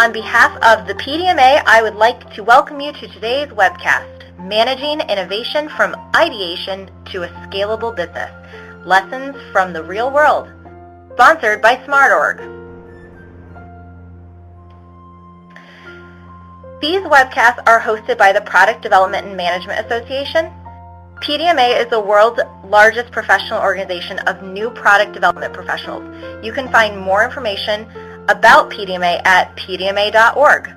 On behalf of the PDMA, I would like to welcome you to today's webcast, Managing Innovation from Ideation to a Scalable Business, Lessons from the Real World, sponsored by SmartOrg. These webcasts are hosted by the Product Development and Management Association. PDMA is the world's largest professional organization of new product development professionals. You can find more information about PDMA at pdma.org.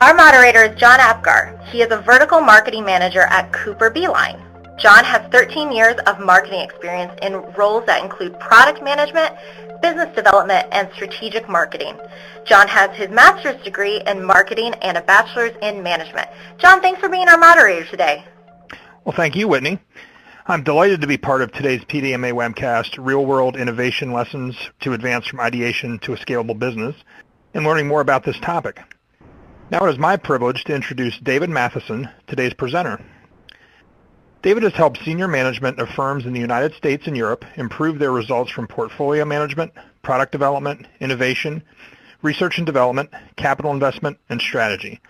Our moderator is John Apgar. He is a vertical marketing manager at Cooper Beeline. John has 13 years of marketing experience in roles that include product management, business development, and strategic marketing. John has his master's degree in marketing and a bachelor's in management. John, thanks for being our moderator today. Well, thank you, Whitney. I'm delighted to be part of today's PDMA webcast, Real-World Innovation Lessons to Advance from Ideation to a Scalable Business, and learning more about this topic. Now it is my privilege to introduce David Matheson, today's presenter. David has helped senior management of firms in the United States and Europe improve their results from portfolio management, product development, innovation, research and development, capital investment, and strategy.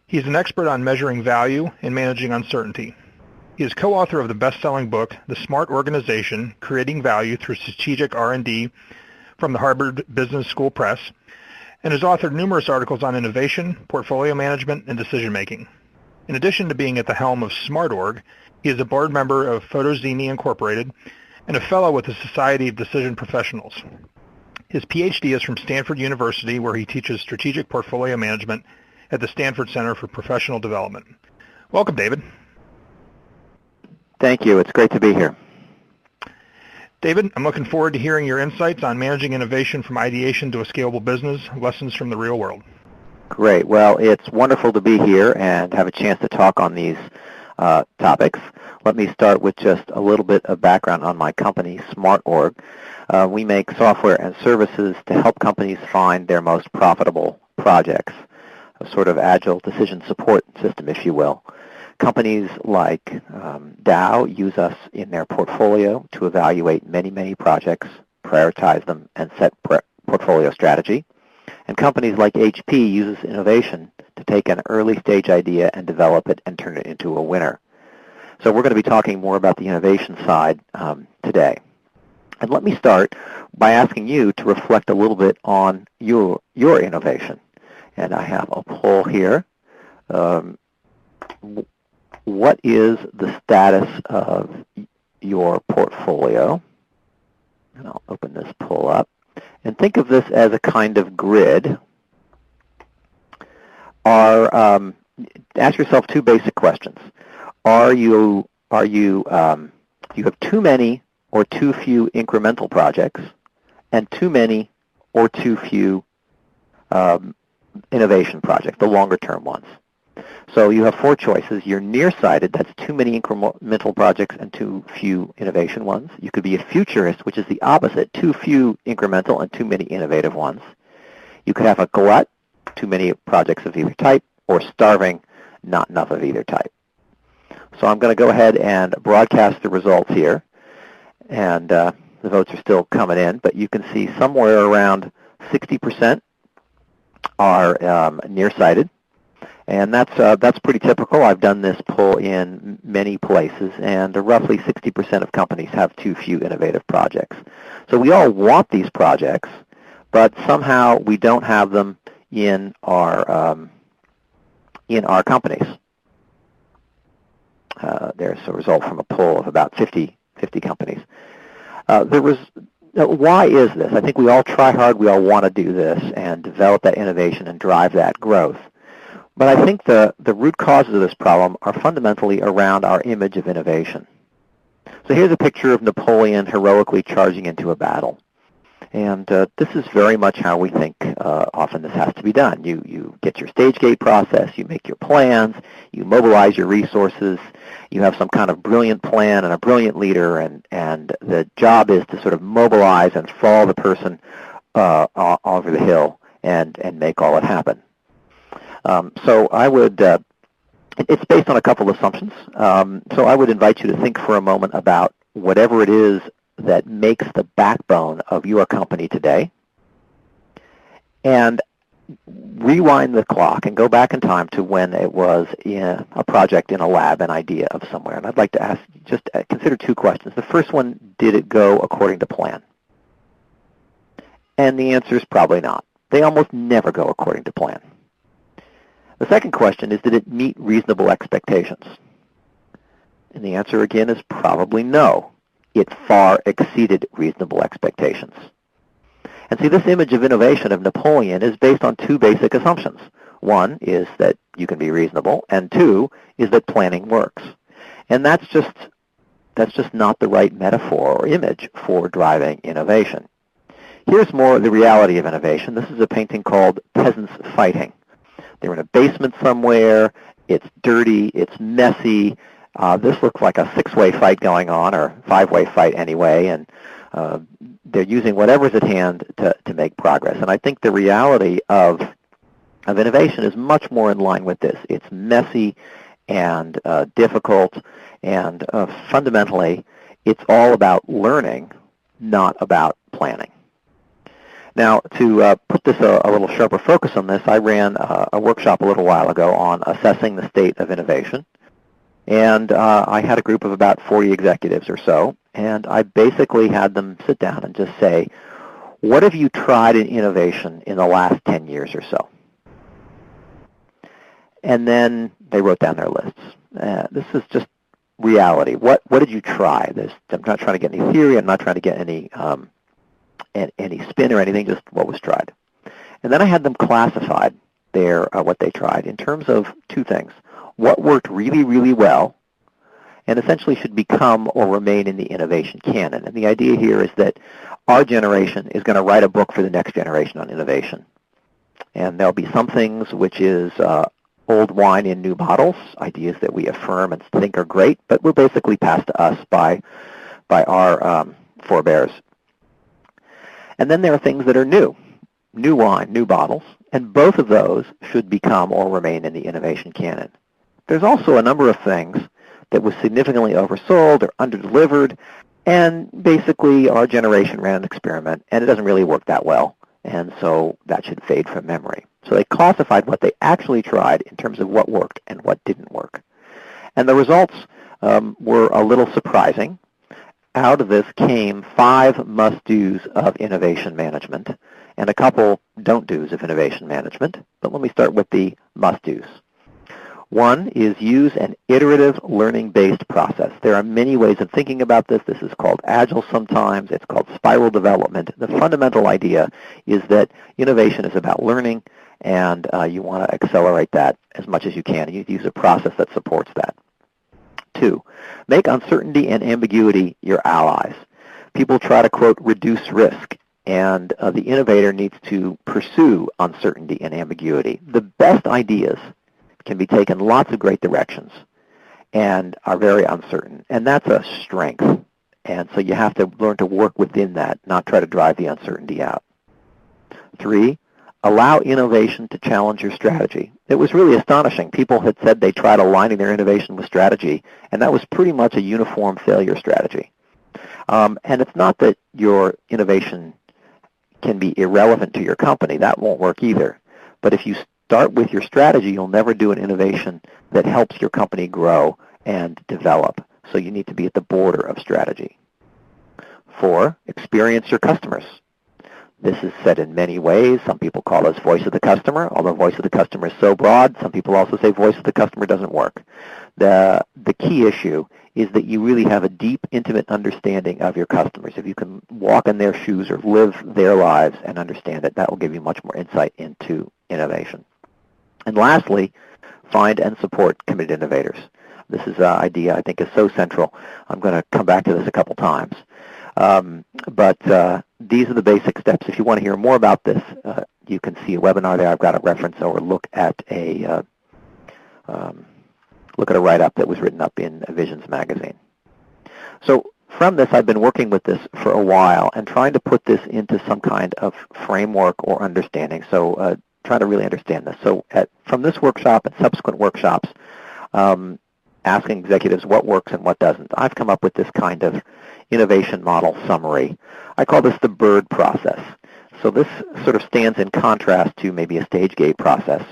He is an expert on measuring value and managing uncertainty. He is co-author of the best-selling book, The Smart Organization, Creating Value Through Strategic R&D from the Harvard Business School Press, and has authored numerous articles on innovation, portfolio management, and decision-making. In addition to being at the helm of SmartOrg, he is a board member of Photozini Incorporated and a fellow with the Society of Decision Professionals. His PhD is from Stanford University, where he teaches strategic portfolio management at the Stanford Center for Professional Development. Welcome, David. Thank you. It's great to be here. David, I'm looking forward to hearing your insights on managing innovation from ideation to a scalable business, lessons from the real world. Great. Well, it's wonderful to be here and have a chance to talk on these topics. Let me start with just a little bit of background on my company, SmartOrg. We make software and services to help companies find their most profitable projects, a sort of agile decision support system, if you will. Companies like Dow use us in their portfolio to evaluate many projects, prioritize them, and set portfolio strategy. And companies like HP uses innovation to take an early-stage idea and develop it and turn it into a winner. So we're going to be talking more about the innovation side today. And let me start by asking you to reflect a little bit on your innovation. And I have a poll here. What is the status of your portfolio? And I'll open this poll up. And think of this as a kind of grid. Ask yourself two basic questions. You have too many or too few incremental projects, and too many or too few innovation projects, the longer-term ones? So you have four choices. You're nearsighted, that's too many incremental projects and too few innovation ones. You could be a futurist, which is the opposite, too few incremental and too many innovative ones. You could have a glut, too many projects of either type, or starving, not enough of either type. So I'm going to go ahead and broadcast the results here. And the votes are still coming in, but you can see somewhere around 60% are nearsighted. And that's pretty typical. I've done this poll in many places, and roughly 60% of companies have too few innovative projects. So we all want these projects, but somehow we don't have them in our companies. There's a result from a poll of about 50 companies. Why is this? I think we all try hard. We all want to do this and develop that innovation and drive that growth. But I think the root causes of this problem are fundamentally around our image of innovation. So here's a picture of Napoleon heroically charging into a battle. And this is very much how we think often this has to be done. You get your stage gate process, you make your plans, you mobilize your resources, you have some kind of brilliant plan and a brilliant leader, and the job is to sort of mobilize and follow the person over the hill and make all it happen. So I would, it's based on a couple of assumptions. So I would invite you to think for a moment about whatever it is that makes the backbone of your company today, and rewind the clock and go back in time to when it was in a project in a lab, an idea of somewhere. And I'd like to ask, just consider two questions. The first one, did it go according to plan? And the answer is probably not. They almost never go according to plan. The second question is, did it meet reasonable expectations? And the answer again is probably no. It far exceeded reasonable expectations. And see, this image of innovation of Napoleon is based on two basic assumptions. One is that you can be reasonable, and two is that planning works. And that's just not the right metaphor or image for driving innovation. Here's more of the reality of innovation. This is a painting called Peasants Fighting. They're in a basement somewhere. It's dirty. It's messy. This looks like a six-way fight going on, or five-way fight anyway, and they're using whatever's at hand to make progress. And I think the reality of innovation is much more in line with this. It's messy and difficult, and fundamentally, it's all about learning, not about planning. Now, to put this a little sharper focus on this, I ran a workshop a little while ago on assessing the state of innovation. And I had a group of about 40 executives or so, and I basically had them sit down and just say, what have you tried in innovation in the last 10 years or so? And then they wrote down their lists. This is just reality. What did you try? I'm not trying to get any theory. I'm not trying to get any spin or anything, just what was tried. And then I had them classified what they tried in terms of two things. What worked really, really well, and essentially should become or remain in the innovation canon. And the idea here is that our generation is going to write a book for the next generation on innovation. And there'll be some things which is old wine in new bottles, ideas that we affirm and think are great, but were basically passed to us by our forebears. And then there are things that are new wine, new bottles, and both of those should become or remain in the innovation canon. There's also a number of things that was significantly oversold or underdelivered, and basically our generation ran an experiment, and it doesn't really work that well, and so that should fade from memory. So they classified what they actually tried in terms of what worked and what didn't work. And the results were a little surprising. Out of this came 5 must-dos of innovation management and a couple don't-dos of innovation management. But let me start with the must-dos. One is use an iterative learning-based process. There are many ways of thinking about this. This is called Agile sometimes. It's called spiral development. The fundamental idea is that innovation is about learning, and you want to accelerate that as much as you can. You use a process that supports that. 2, make uncertainty and ambiguity your allies. People try to, quote, reduce risk, and the innovator needs to pursue uncertainty and ambiguity. The best ideas can be taken lots of great directions and are very uncertain, and that's a strength. And so you have to learn to work within that, not try to drive the uncertainty out. 3, allow innovation to challenge your strategy. It was really astonishing. People had said they tried aligning their innovation with strategy, and that was pretty much a uniform failure strategy. And it's not that your innovation can be irrelevant to your company. That won't work either. But if you start with your strategy, you'll never do an innovation that helps your company grow and develop. So you need to be at the border of strategy. 4, experience your customers. This is said in many ways. Some people call this voice of the customer, although voice of the customer is so broad. Some people also say voice of the customer doesn't work. The key issue is that you really have a deep, intimate understanding of your customers. If you can walk in their shoes or live their lives and understand it, that will give you much more insight into innovation. And lastly, find and support committed innovators. This is an idea I think is so central. I'm going to come back to this a couple times. But these are the basic steps. If you want to hear more about this, you can see a webinar there. I've got a reference or look at a write-up that was written up in Visions magazine. So from this, I've been working with this for a while and trying to put this into some kind of framework or understanding. So trying to really understand this. So from this workshop and subsequent workshops, asking executives what works and what doesn't, I've come up with this kind of innovation model summary. I call this the BIRD process. So this sort of stands in contrast to maybe a stage gate process.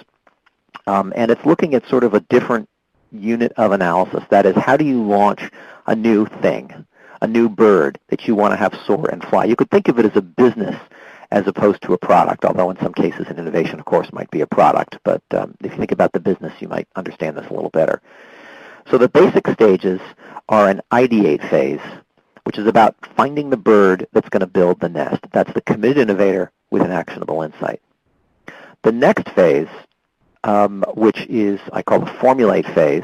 And it's looking at sort of a different unit of analysis. That is, how do you launch a new thing, a new bird that you want to have soar and fly? You could think of it as a business as opposed to a product, although in some cases an innovation, of course, might be a product. But if you think about the business, you might understand this a little better. So the basic stages are an ideate phase, which is about finding the bird that's going to build the nest. That's the committed innovator with an actionable insight. The next phase, which is, I call the formulate phase,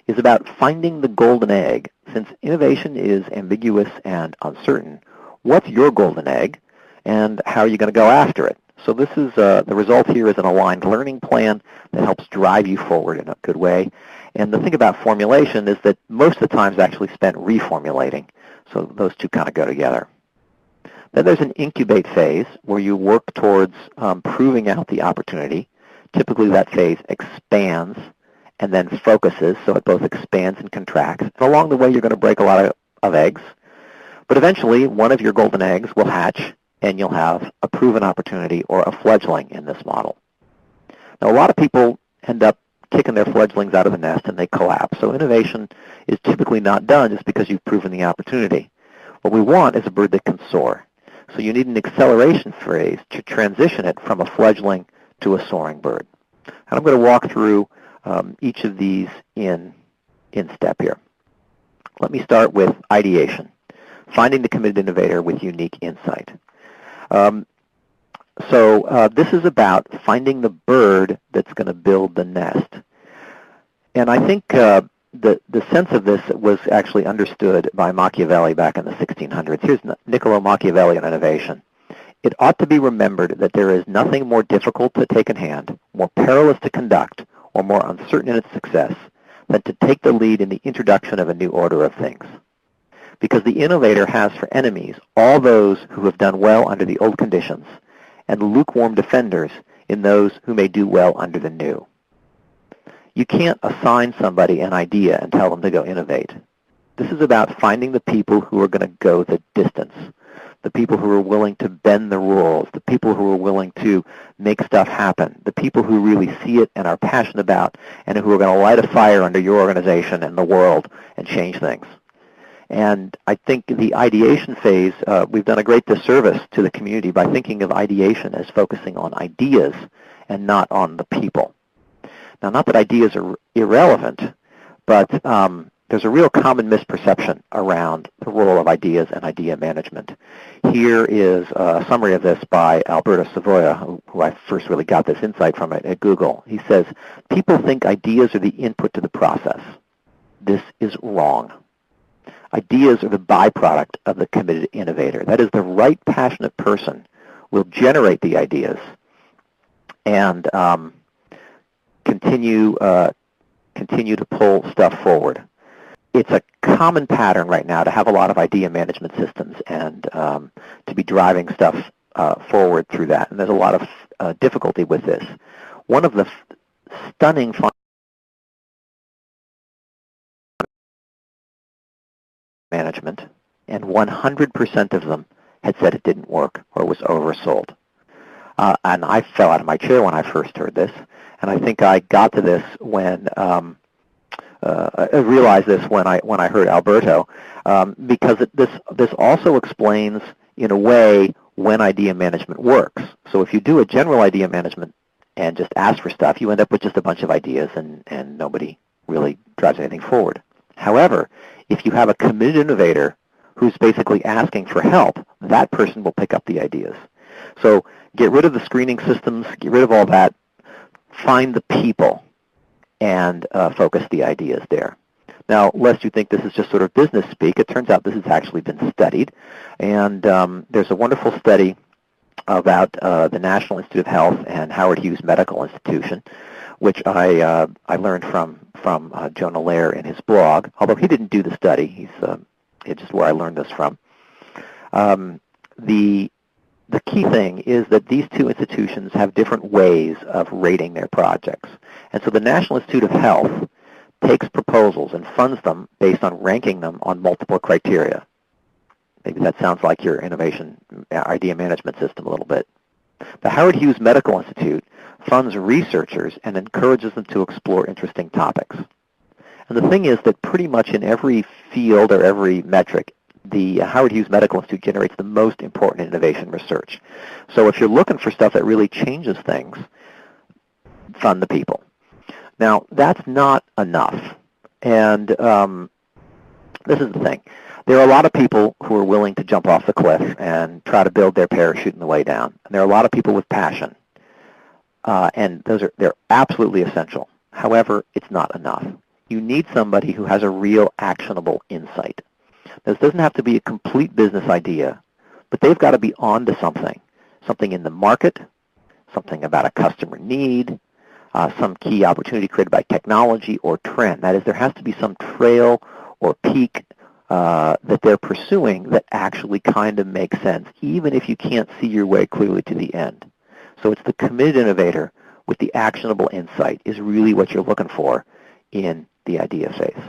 is about finding the golden egg. Since innovation is ambiguous and uncertain, what's your golden egg, and how are you going to go after it? So this is, the result here is an aligned learning plan that helps drive you forward in a good way. And the thing about formulation is that most of the time is actually spent reformulating. So those two kind of go together. Then there's an incubate phase where you work towards proving out the opportunity. Typically that phase expands and then focuses, so it both expands and contracts. And along the way you're going to break a lot of eggs, but eventually one of your golden eggs will hatch and you'll have a proven opportunity or a fledgling in this model. Now a lot of people end up kicking their fledglings out of the nest and they collapse. So innovation is typically not done just because you've proven the opportunity. What we want is a bird that can soar. So you need an acceleration phase to transition it from a fledgling to a soaring bird. And I'm going to walk through each of these in step here. Let me start with ideation, finding the committed innovator with unique insight. This is about finding the bird that's going to build the nest. And I think the sense of this was actually understood by Machiavelli back in the 1600s. Here's Niccolo Machiavelli on innovation. It ought to be remembered that there is nothing more difficult to take in hand, more perilous to conduct, or more uncertain in its success than to take the lead in the introduction of a new order of things. Because the innovator has for enemies all those who have done well under the old conditions, and lukewarm defenders in those who may do well under the new. You can't assign somebody an idea and tell them to go innovate. This is about finding the people who are going to go the distance, the people who are willing to bend the rules, the people who are willing to make stuff happen, the people who really see it and are passionate about, and who are going to light a fire under your organization and the world and change things. And I think the ideation phase, we've done a great disservice to the community by thinking of ideation as focusing on ideas and not on the people. Now, not that ideas are irrelevant, but there's a real common misperception around the role of ideas and idea management. Here is a summary of this by Alberto Savoia, who I first really got this insight from at Google. He says, people think ideas are the input to the process. This is wrong. Ideas are the byproduct of the committed innovator. That is, the right passionate person will generate the ideas and continue to pull stuff forward. It's a common pattern right now to have a lot of idea management systems and to be driving stuff forward through that. And there's a lot of difficulty with this. One of the stunning management, and 100% of them had said it didn't work or was oversold. And I fell out of my chair when I first heard this, and I think I got to this when I realized this when I heard Alberto, because this also explains in a way when idea management works. So if you do a general idea management and just ask for stuff, you end up with just a bunch of ideas and nobody really drives anything forward. However, if you have a committed innovator who's basically asking for help, that person will pick up the ideas. So get rid of the screening systems, get rid of all that, find the people, and focus the ideas there. Now, lest you think this is just sort of business speak, it turns out this has actually been studied. And there's a wonderful study about the National Institute of Health and Howard Hughes Medical Institution, which I learned from Jonah Lair in his blog, although he didn't do the study. It's just where I learned this from. The key thing is that these two institutions have different ways of rating their projects. And so the National Institute of Health takes proposals and funds them based on ranking them on multiple criteria. Maybe that sounds like your innovation idea management system a little bit. The Howard Hughes Medical Institute funds researchers and encourages them to explore interesting topics. And the thing is that pretty much in every field or every metric, the Howard Hughes Medical Institute generates the most important innovation research. So if you're looking for stuff that really changes things, fund the people. Now, that's not enough. And this is the thing. There are a lot of people who are willing to jump off the cliff and try to build their parachute on the way down. And there are a lot of people with passion. And they're absolutely essential. However, it's not enough. You need somebody who has a real actionable insight. This doesn't have to be a complete business idea, but they've got to be on to something in the market, something about a customer need, some key opportunity created by technology or trend. That is, there has to be some trail or peak that they're pursuing that actually kind of makes sense, even if you can't see your way clearly to the end. So it's the committed innovator with the actionable insight is really what you're looking for in the idea phase.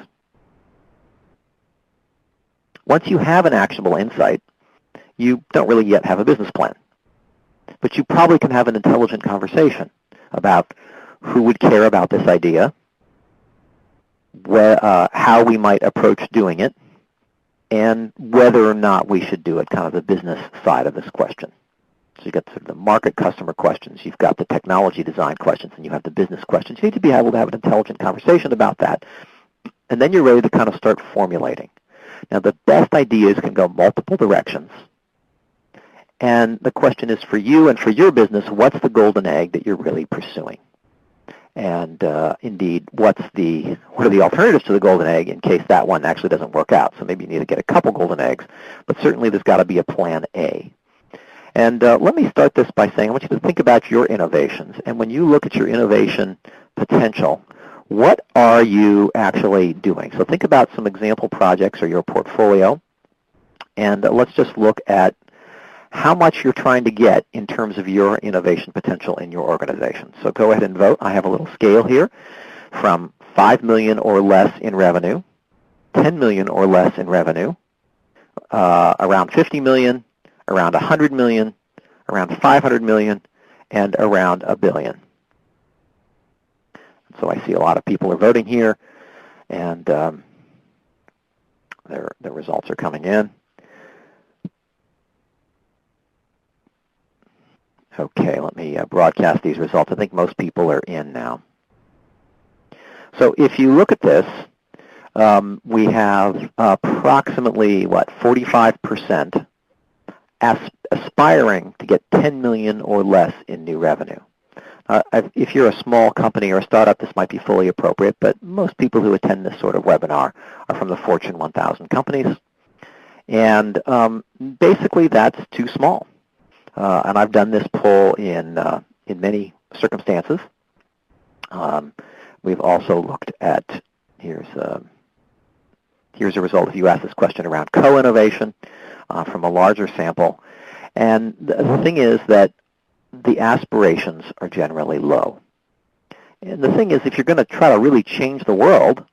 Once you have an actionable insight, you don't really yet have a business plan. But you probably can have an intelligent conversation about who would care about this idea, how we might approach doing it, and whether or not we should do it, kind of the business side of this question. So you've got sort of the market customer questions, you've got the technology design questions, and you have the business questions. You need to be able to have an intelligent conversation about that. And then you're ready to kind of start formulating. Now, the best ideas can go multiple directions. And the question is for you and for your business, what's the golden egg that you're really pursuing? And indeed, what are the alternatives to the golden egg in case that one actually doesn't work out? So maybe you need to get a couple golden eggs, but certainly there's got to be a plan A. And let me start this by saying I want you to think about your innovations. And when you look at your innovation potential, what are you actually doing? So think about some example projects or your portfolio, and let's just look at how much you're trying to get in terms of your innovation potential in your organization. So go ahead and vote. I have a little scale here from $5 million or less in revenue, $10 million or less in revenue, around $50 million, around $100 million, around $500 million, and around $1 billion. So I see a lot of people are voting here, and the results are coming in. Okay, let me broadcast these results. I think most people are in now. So if you look at this, we have approximately, 45% aspiring to get $10 million or less in new revenue. If you're a small company or a startup, this might be fully appropriate, but most people who attend this sort of webinar are from the Fortune 1000 companies. And basically, that's too small. And I've done this poll in many circumstances. We've also looked at, here's a result if you ask this question around co-innovation from a larger sample. And the thing is that the aspirations are generally low. And the thing is, if you're going to try to really change the world,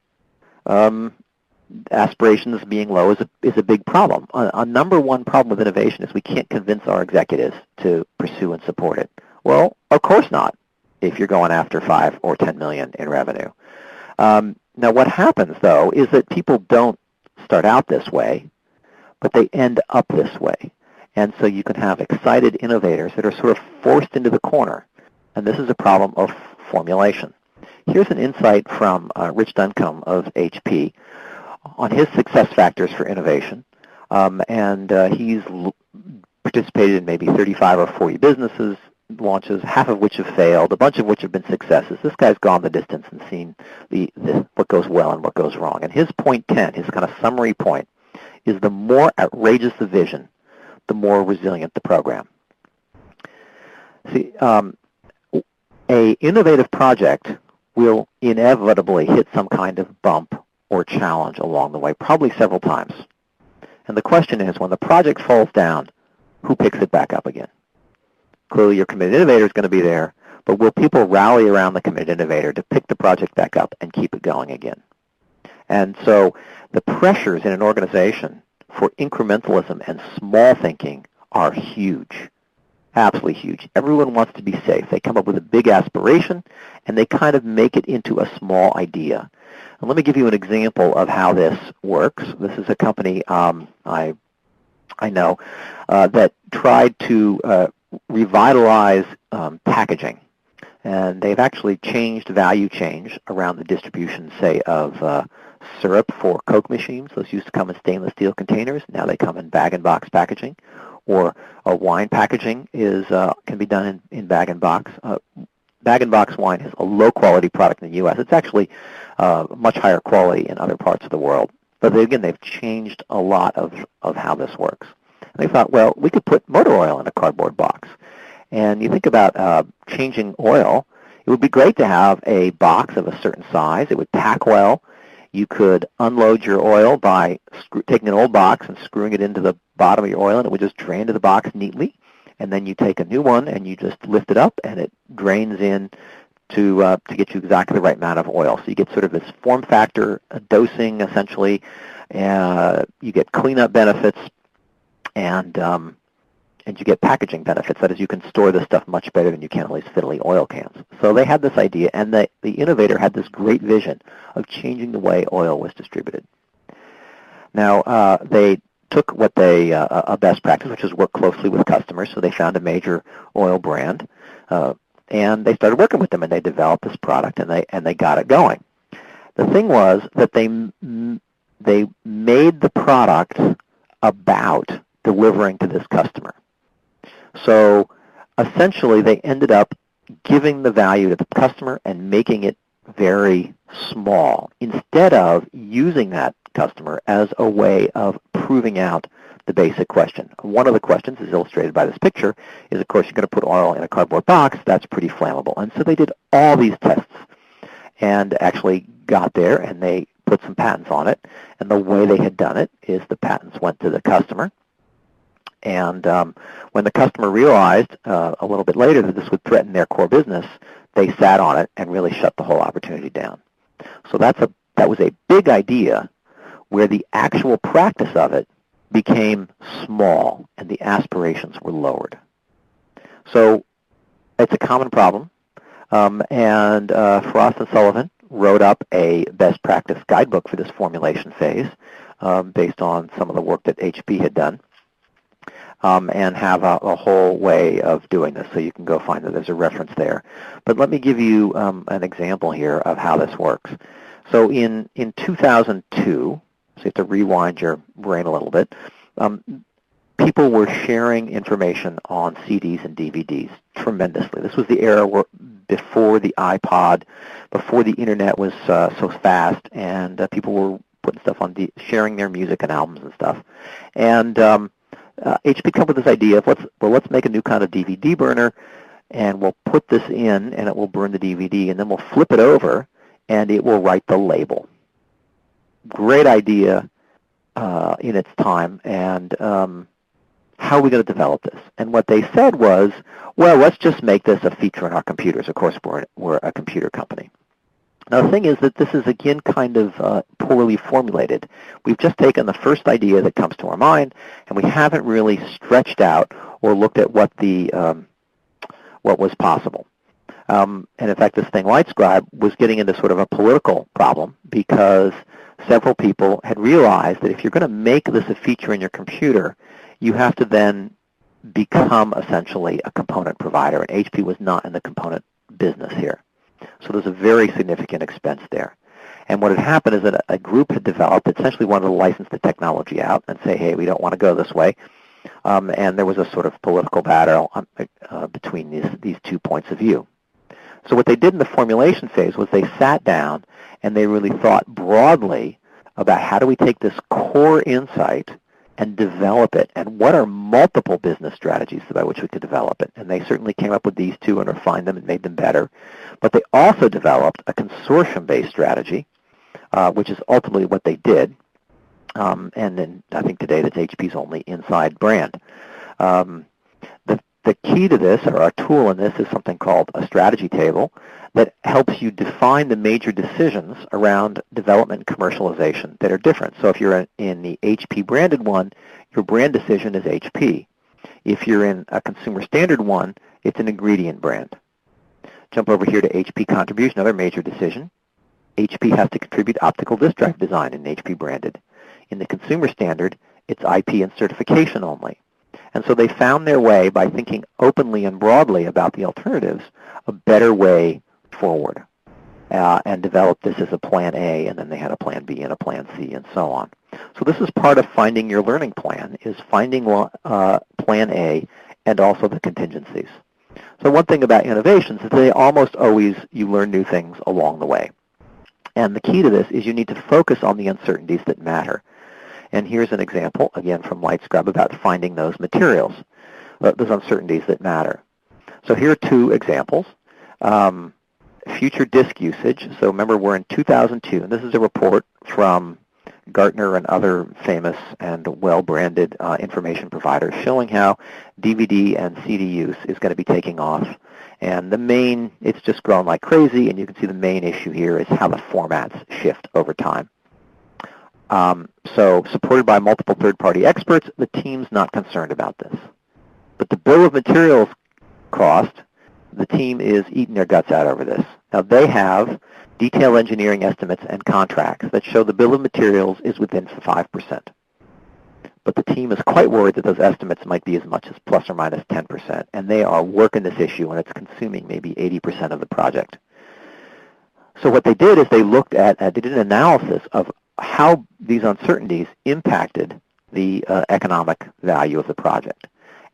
aspirations being low is a big problem. A number one problem with innovation is we can't convince our executives to pursue and support it. Well, of course not, if you're going after 5 or 10 million in revenue. Now, what happens, though, is that people don't start out this way, but they end up this way. And so you can have excited innovators that are sort of forced into the corner. And this is a problem of formulation. Here's an insight from Rich Duncombe of HP on his success factors for innovation. And he's participated in maybe 35 or 40 businesses launches, half of which have failed, a bunch of which have been successes. This guy's gone the distance and seen what goes well and what goes wrong. And his point 10, his kind of summary point, is the more outrageous the vision, the more resilient the program. See, a innovative project will inevitably hit some kind of bump or challenge along the way, probably several times. And the question is, when the project falls down, who picks it back up again? Clearly, your committed innovator is going to be there, but will people rally around the committed innovator to pick the project back up and keep it going again? And so the pressures in an organization for incrementalism and small thinking are huge. Absolutely huge. Everyone wants to be safe. They come up with a big aspiration, and they kind of make it into a small idea. And let me give you an example of how this works. This is a company I know that tried to revitalize packaging. And they've actually changed value change around the distribution, say, of syrup for Coke machines. Those used to come in stainless steel containers. Now they come in bag-and-box packaging. Or wine packaging can be done in bag-and-box. Bag-and-box wine is a low-quality product in the U.S. It's actually much higher quality in other parts of the world. But again, they've changed a lot of how this works. And they thought, well, we could put motor oil in a cardboard box. And you think about changing oil, it would be great to have a box of a certain size. It would pack well. You could unload your oil by taking an old box and screwing it into the bottom of your oil, and it would just drain to the box neatly. And then you take a new one, and you just lift it up, and it drains in to get you exactly the right amount of oil. So you get sort of this form factor dosing, essentially. You get cleanup benefits, and you get packaging benefits. That is, you can store this stuff much better than you can all these fiddly oil cans. So they had this idea, and the Innovator had this great vision of changing the way oil was distributed. Now, they took what a best practice, which is work closely with customers. So they found a major oil brand, and they started working with them, and they developed this product, and they got it going. The thing was that they made the product about delivering to this customer. So essentially, they ended up giving the value to the customer and making it very small instead of using that customer as a way of proving out the basic question. One of the questions, is illustrated by this picture, is, of course, you're going to put oil in a cardboard box. That's pretty flammable. And so they did all these tests and actually got there, and they put some patents on it. And the way they had done it is the patents went to the customer. And when the customer realized a little bit later that this would threaten their core business, they sat on it and really shut the whole opportunity down. So that was a big idea where the actual practice of it became small and the aspirations were lowered. So it's a common problem. And Frost and Sullivan wrote up a best practice guidebook for this formulation phase based on some of the work that HP had done. And have a whole way of doing this, so you can go find that there's a reference there. But let me give you an example here of how this works. So in 2002, so you have to rewind your brain a little bit, people were sharing information on CDs and DVDs tremendously. This was the era before the iPod, before the Internet was so fast, and people were putting stuff on, sharing their music and albums and stuff. And HP came up with this idea of let's make a new kind of DVD burner, and we'll put this in, and it will burn the DVD, and then we'll flip it over, and it will write the label. Great idea in its time, and how are we going to develop this? And what they said was, well, let's just make this a feature in our computers. Of course, we're a computer company. Now, the thing is that this is, again, kind of poorly formulated. We've just taken the first idea that comes to our mind, and we haven't really stretched out or looked at what was possible. And in fact, this thing, Lightscribe, was getting into sort of a political problem because several people had realized that if you're going to make this a feature in your computer, you have to then become essentially a component provider, and HP was not in the component business here. So there's a very significant expense there. And what had happened is that a group had developed, essentially wanted to license the technology out and say, hey, we don't want to go this way. And there was a sort of political battle between these 2 points of view. So what they did in the formulation phase was they sat down and they really thought broadly about how do we take this core insight and develop it, and what are multiple business strategies by which we could develop it. And they certainly came up with these two and refined them and made them better. But they also developed a consortium-based strategy, which is ultimately what they did. And then I think today that's HP's only inside brand. The key to this, or our tool in this, is something called a strategy table that helps you define the major decisions around development and commercialization that are different. So if you're in the HP branded one, your brand decision is HP. If you're in a consumer standard one, it's an ingredient brand. Jump over here to HP contribution, another major decision. HP has to contribute optical disk drive design in HP branded. In the consumer standard, it's IP and certification only. And so they found their way, by thinking openly and broadly about the alternatives, a better way forward, and developed this as a plan A, and then they had a plan B and a plan C and so on. So this is part of finding your learning plan, is finding plan A and also the contingencies. So one thing about innovations is they almost always, you learn new things along the way. And the key to this is you need to focus on the uncertainties that matter. And here's an example, again, from Lightscribe about finding those materials, those uncertainties that matter. So here are two examples. Future disk usage. So remember, we're in 2002, and this is a report from Gartner and other famous and well-branded information providers showing how DVD and CD use is going to be taking off. And it's just grown like crazy, and you can see the main issue here is how the formats shift over time. So supported by multiple third-party experts, the team's not concerned about this. But the bill of materials cost, the team is eating their guts out over this. Now they have detailed engineering estimates and contracts that show the bill of materials is within 5%. But the team is quite worried that those estimates might be as much as plus or minus 10%, and they are working this issue, and it's consuming maybe 80% of the project. So what they did is they looked at, they did an analysis of how these uncertainties impacted the economic value of the project.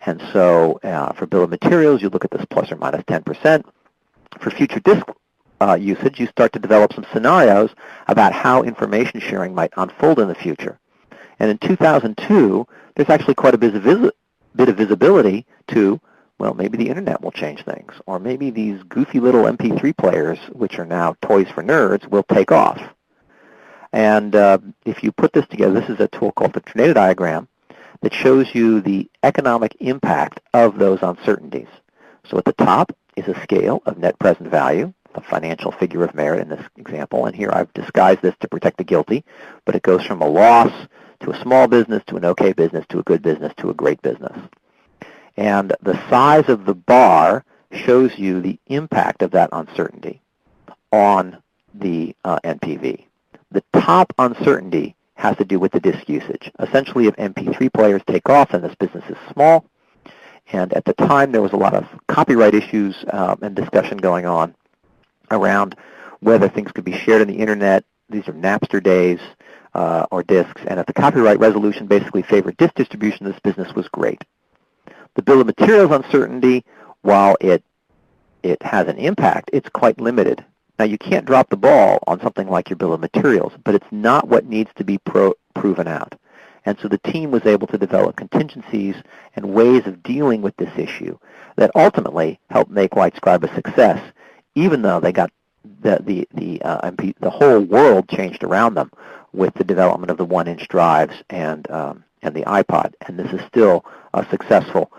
And so for bill of materials, you look at this plus or minus 10%. For future disk usage, you start to develop some scenarios about how information sharing might unfold in the future. And in 2002, there's actually quite a bit of visibility to, well, maybe the internet will change things, or maybe these goofy little MP3 players, which are now toys for nerds, will take off. And if you put this together, this is a tool called the tornado diagram that shows you the economic impact of those uncertainties. So at the top is a scale of net present value, the financial figure of merit in this example. And here I've disguised this to protect the guilty, but it goes from a loss to a small business to an okay business to a good business to a great business. And the size of the bar shows you the impact of that uncertainty on the NPV. The top uncertainty has to do with the disk usage. Essentially, if MP3 players take off, then this business is small. And at the time, there was a lot of copyright issues and discussion going on around whether things could be shared on the internet. These are Napster days or disks. And if the copyright resolution basically favored disk distribution, this business was great. The bill of materials uncertainty, while it has an impact, it's quite limited. Now, you can't drop the ball on something like your bill of materials, but it's not what needs to be proven out. And so the team was able to develop contingencies and ways of dealing with this issue that ultimately helped make Lightscribe a success, even though they got the whole world changed around them with the development of the 1-inch drives and the iPod. And this is still a successful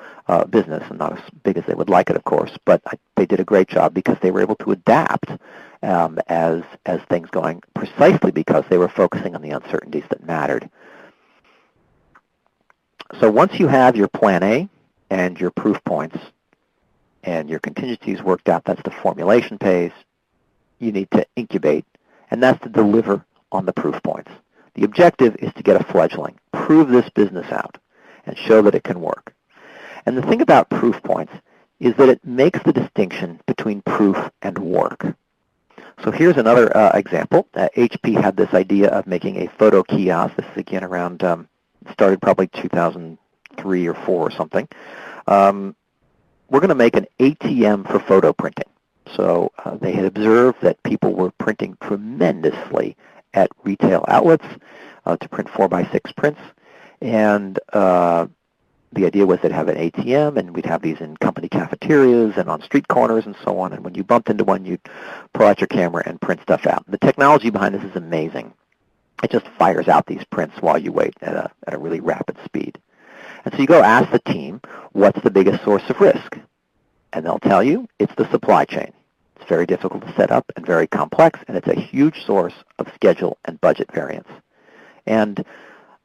business, and not as big as they would like it, of course, but they did a great job because they were able to adapt as things going, precisely because they were focusing on the uncertainties that mattered. So once you have your plan A and your proof points and your contingencies worked out, that's the formulation phase, you need to incubate, and that's to deliver on the proof points. The objective is to get a fledgling, prove this business out, and show that it can work. And the thing about proof points is that it makes the distinction between proof and work. So here's another example. HP had this idea of making a photo kiosk. This is again around, started probably 2003 or 4 or something. We're going to make an ATM for photo printing. So they had observed that people were printing tremendously at retail outlets to print 4x6 prints. And the idea was they'd have an ATM, and we'd have these in company cafeterias and on street corners and so on. And when you bumped into one, you'd pull out your camera and print stuff out. The technology behind this is amazing. It just fires out these prints while you wait at a really rapid speed. And so you go ask the team, what's the biggest source of risk? And they'll tell you it's the supply chain. It's very difficult to set up and very complex, and it's a huge source of schedule and budget variance. And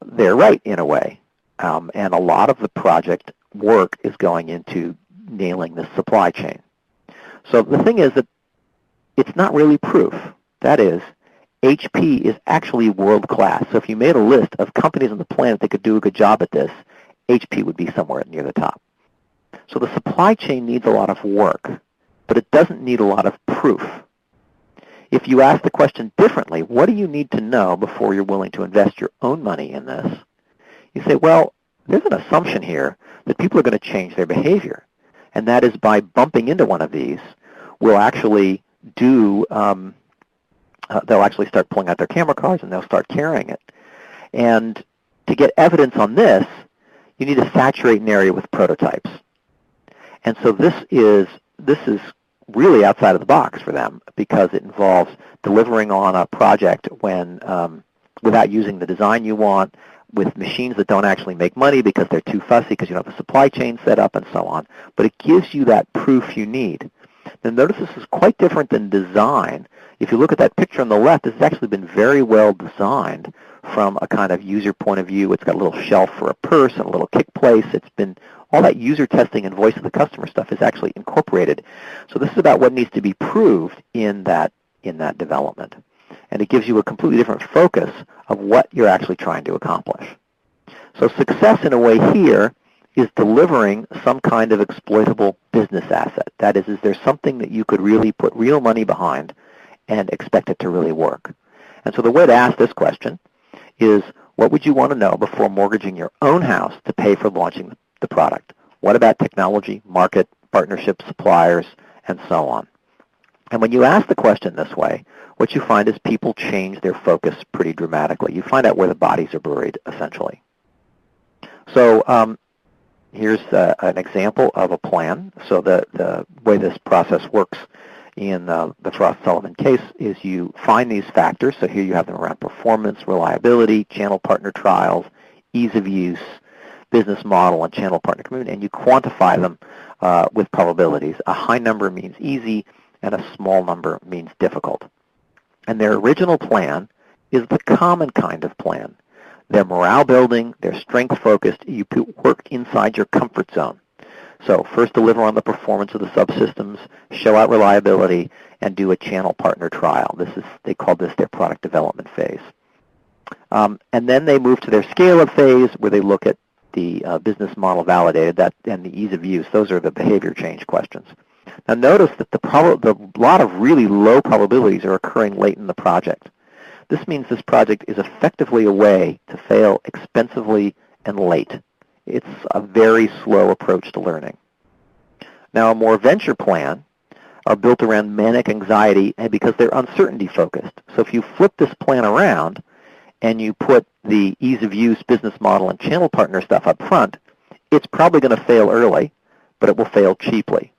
they're right in a way. And a lot of the project work is going into nailing the supply chain. So the thing is that it's not really proof. That is, HP is actually world-class. So if you made a list of companies on the planet that could do a good job at this, HP would be somewhere near the top. So the supply chain needs a lot of work, but it doesn't need a lot of proof. If you ask the question differently, what do you need to know before you're willing to invest your own money in this? You say, well, there's an assumption here that people are going to change their behavior, and that is by bumping into one of these, we'll actually do, they'll actually start pulling out their camera cards and they'll start carrying it. And to get evidence on this, you need to saturate an area with prototypes. And so this is really outside of the box for them because it involves delivering on a project when without using the design you want, with machines that don't actually make money because they're too fussy because you don't have a supply chain set up and so on. But it gives you that proof you need. Now notice this is quite different than design. If you look at that picture on the left, this has actually been very well designed from a kind of user point of view. It's got a little shelf for a purse and a little kick place. It's been all that user testing and voice of the customer stuff is actually incorporated. So this is about what needs to be proved in that development. And it gives you a completely different focus of what you're actually trying to accomplish. So success in a way here is delivering some kind of exploitable business asset. That is there something that you could really put real money behind and expect it to really work? And so the way to ask this question is, what would you want to know before mortgaging your own house to pay for launching the product? What about technology, market, partnerships, suppliers, and so on? And when you ask the question this way, what you find is people change their focus pretty dramatically. You find out where the bodies are buried, essentially. So here's an example of a plan. So the way this process works in the Frost-Sullivan case is you find these factors. So here you have them around performance, reliability, channel partner trials, ease of use, business model, and channel partner community, and you quantify them with probabilities. A high number means easy, and a small number means difficult. And their original plan is the common kind of plan. They're morale building, they're strength focused, you work inside your comfort zone. So first deliver on the performance of the subsystems, show out reliability, and do a channel partner trial. They call this their product development phase. And then they move to their scale-up phase where they look at the business model validated and the ease of use. Those are the behavior change questions. Now notice that the lot of really low probabilities are occurring late in the project. This means this project is effectively a way to fail expensively and late. It's a very slow approach to learning. Now a more venture plan are built around manic anxiety and because they're uncertainty focused. So if you flip this plan around and you put the ease of use, business model, and channel partner stuff up front, it's probably going to fail early, but it will fail cheaply.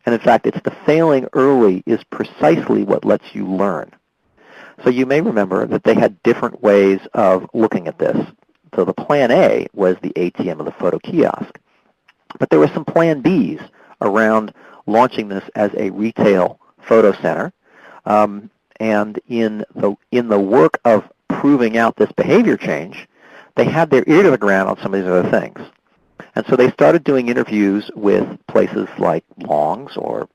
And in fact, it's the failing early is precisely what lets you learn. So you may remember that they had different ways of looking at this. So the plan A was the ATM of the photo kiosk. But there were some plan Bs around launching this as a retail photo center. And in the work of proving out this behavior change, they had their ear to the ground on some of these other things. And so they started doing interviews with places like Long's or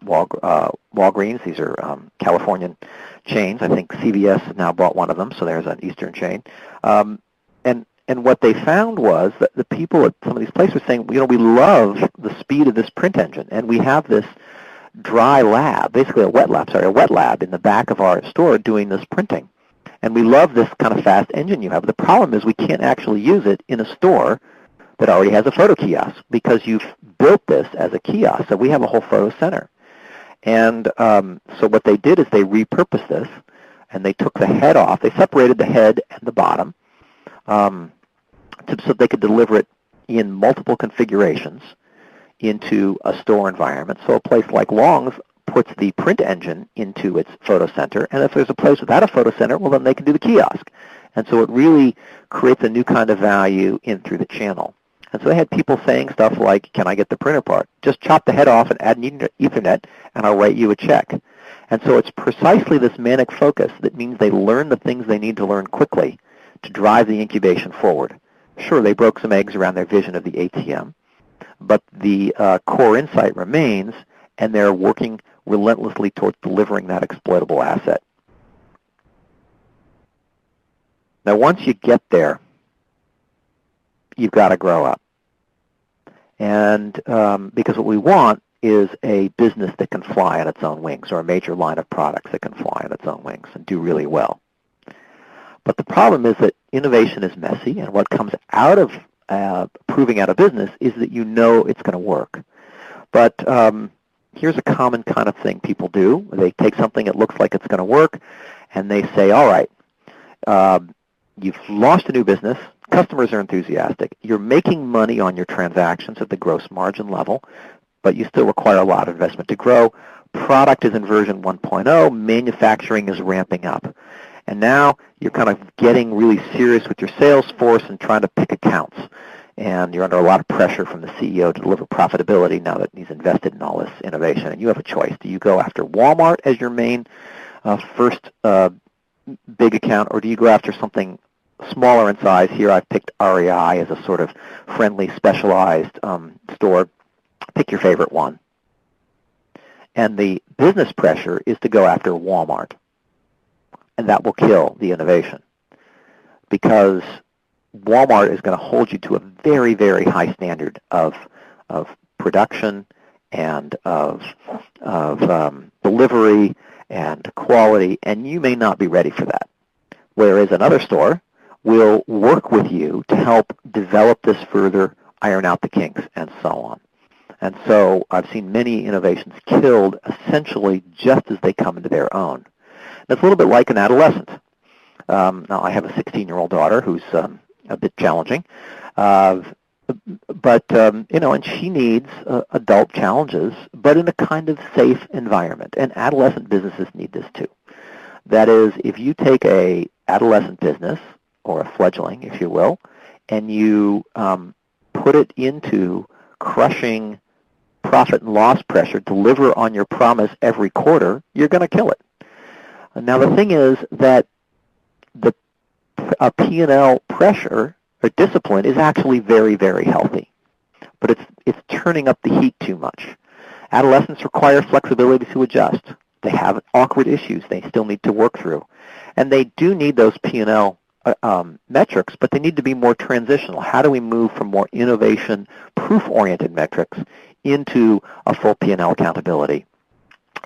Walgreens. These are Californian chains. I think CVS has now bought one of them, so there's an Eastern chain. And what they found was that the people at some of these places were saying, we love the speed of this print engine, and we have this dry lab, basically a wet lab in the back of our store doing this printing. And we love this kind of fast engine you have. The problem is we can't actually use it in a store that already has a photo kiosk because you've built this as a kiosk. So we have a whole photo center. And so what they did is they repurposed this, and they took the head off. They separated the head and the bottom so they could deliver it in multiple configurations into a store environment. So a place like Long's puts the print engine into its photo center, and if there's a place without a photo center, well, then they can do the kiosk. And so it really creates a new kind of value in through the channel. And so they had people saying stuff like, can I get the printer part? Just chop the head off and add an Ethernet, and I'll write you a check. And so it's precisely this manic focus that means they learn the things they need to learn quickly to drive the incubation forward. Sure, they broke some eggs around their vision of the ATM, but the core insight remains, and they're working relentlessly towards delivering that exploitable asset. Now, once you get there, you've got to grow up. And because what we want is a business that can fly on its own wings, or a major line of products that can fly on its own wings and do really well. But the problem is that innovation is messy, and what comes out of proving out a business is that you know it's going to work. But here's a common kind of thing people do. They take something that looks like it's going to work, and they say, all right, you've launched a new business, customers are enthusiastic, you're making money on your transactions at the gross margin level, but you still require a lot of investment to grow. Product is in version 1.0, manufacturing is ramping up. And now you're kind of getting really serious with your sales force and trying to pick accounts. And you're under a lot of pressure from the CEO to deliver profitability now that he's invested in all this innovation. And you have a choice. Do you go after Walmart as your main first big account, or do you go after something smaller in size? Here I've picked REI as a sort of friendly, specialized store. Pick your favorite one. And the business pressure is to go after Walmart. And that will kill the innovation, because Walmart is going to hold you to a very, very high standard of production and of delivery and quality, and you may not be ready for that. Whereas another store will work with you to help develop this further, iron out the kinks, and so on. And so I've seen many innovations killed essentially just as they come into their own. And it's a little bit like an adolescent. Now, I have a 16-year-old daughter who's a bit challenging, but and she needs adult challenges, but in a kind of safe environment. And adolescent businesses need this too. That is, if you take a adolescent business, or a fledgling, if you will, and you put it into crushing profit and loss pressure, deliver on your promise every quarter, you're going to kill it. Now, the thing is that the P&L pressure or discipline is actually very, very healthy, but it's turning up the heat too much. Adolescents require flexibility to adjust. They have awkward issues they still need to work through, and they do need those P&L metrics, but they need to be more transitional. How do we move from more innovation, proof-oriented metrics into a full P&L accountability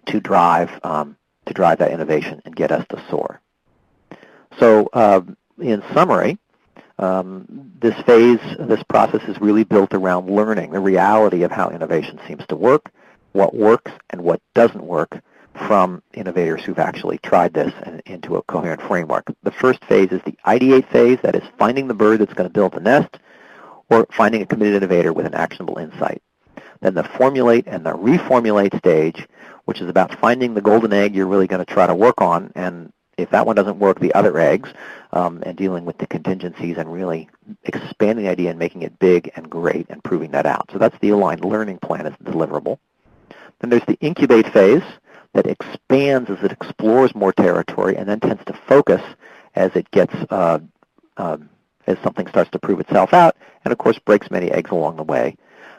to drive that innovation and get us to soar? So in summary, this process is really built around learning the reality of how innovation seems to work, what works and what doesn't work, from innovators who've actually tried this into a coherent framework. The first phase is the ideate phase, that is finding the bird that's going to build the nest, or finding a committed innovator with an actionable insight. Then the formulate and the reformulate stage, which is about finding the golden egg you're really going to try to work on, and if that one doesn't work, the other eggs, and dealing with the contingencies and really expanding the idea and making it big and great and proving that out. So that's the aligned learning plan as the deliverable. Then there's the incubate phase that expands as it explores more territory and then tends to focus as it gets, as something starts to prove itself out, and of course breaks many eggs along the way.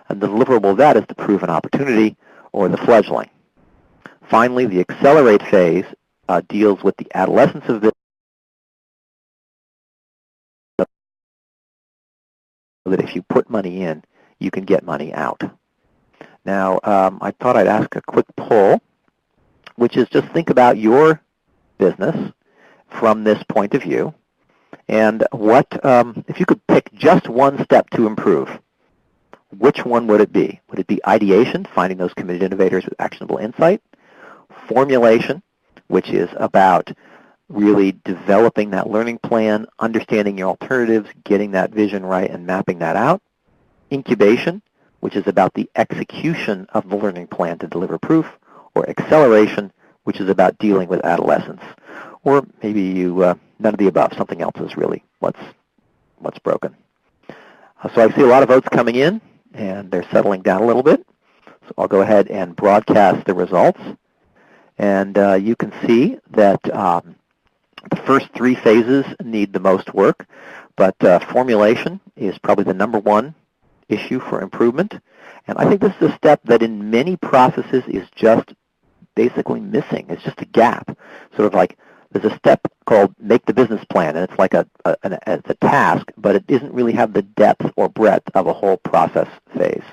And the deliverable of that is the proven opportunity, or the fledgling. Finally, the accelerate phase deals with the adolescence of this, so that if you put money in, you can get money out. Now, I thought I'd ask a quick poll, which is just think about your business from this point of view, and what, if you could pick just one step to improve, which one would it be? Would it be ideation, finding those committed innovators with actionable insight? Formulation, which is about really developing that learning plan, understanding your alternatives, getting that vision right, and mapping that out. Incubation, which is about the execution of the learning plan to deliver proof. Or acceleration, which is about dealing with adolescence. Or maybe you, none of the above, something else is really what's broken. So I see a lot of votes coming in, and they're settling down a little bit. So I'll go ahead and broadcast the results. And you can see that the first three phases need the most work, but formulation is probably the number one issue for improvement. And I think this is a step that in many processes is just basically missing. It's just a gap. Sort of like there's a step called make the business plan, and it's like it's a task, but it doesn't really have the depth or breadth of a whole process phase.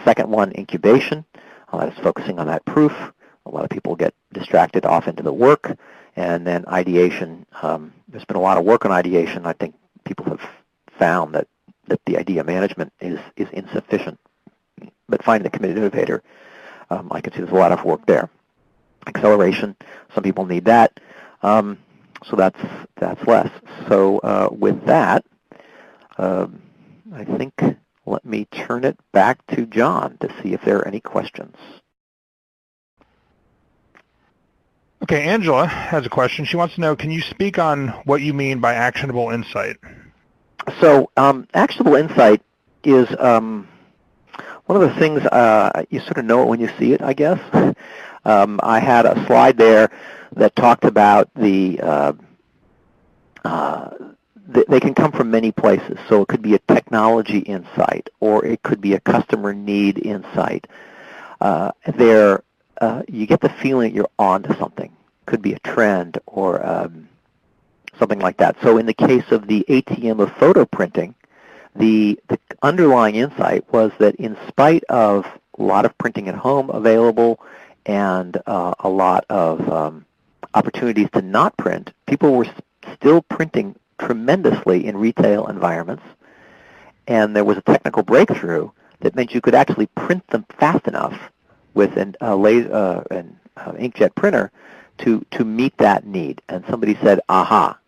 Second one, incubation. That's focusing on that proof. A lot of people get distracted off into the work. And then ideation. There's been a lot of work on ideation. I think people have found that the idea management is insufficient. But finding the committed innovator, I can see there's a lot of work there. Acceleration, some people need that. So that's less. So with that, I think let me turn it back to John to see if there are any questions. Okay, Angela has a question. She wants to know, can you speak on what you mean by actionable insight? So actionable insight is one of the things you sort of know it when you see it, I guess. I had a slide there that talked about they can come from many places. So it could be a technology insight, or it could be a customer need insight. You get the feeling you're on to something. Could be a trend or something like that. So in the case of the ATM of photo printing, the underlying insight was that in spite of a lot of printing at home available and a lot of opportunities to not print, people were still printing tremendously in retail environments. And there was a technical breakthrough that meant you could actually print them fast enough with an inkjet printer to meet that need. And somebody said, aha,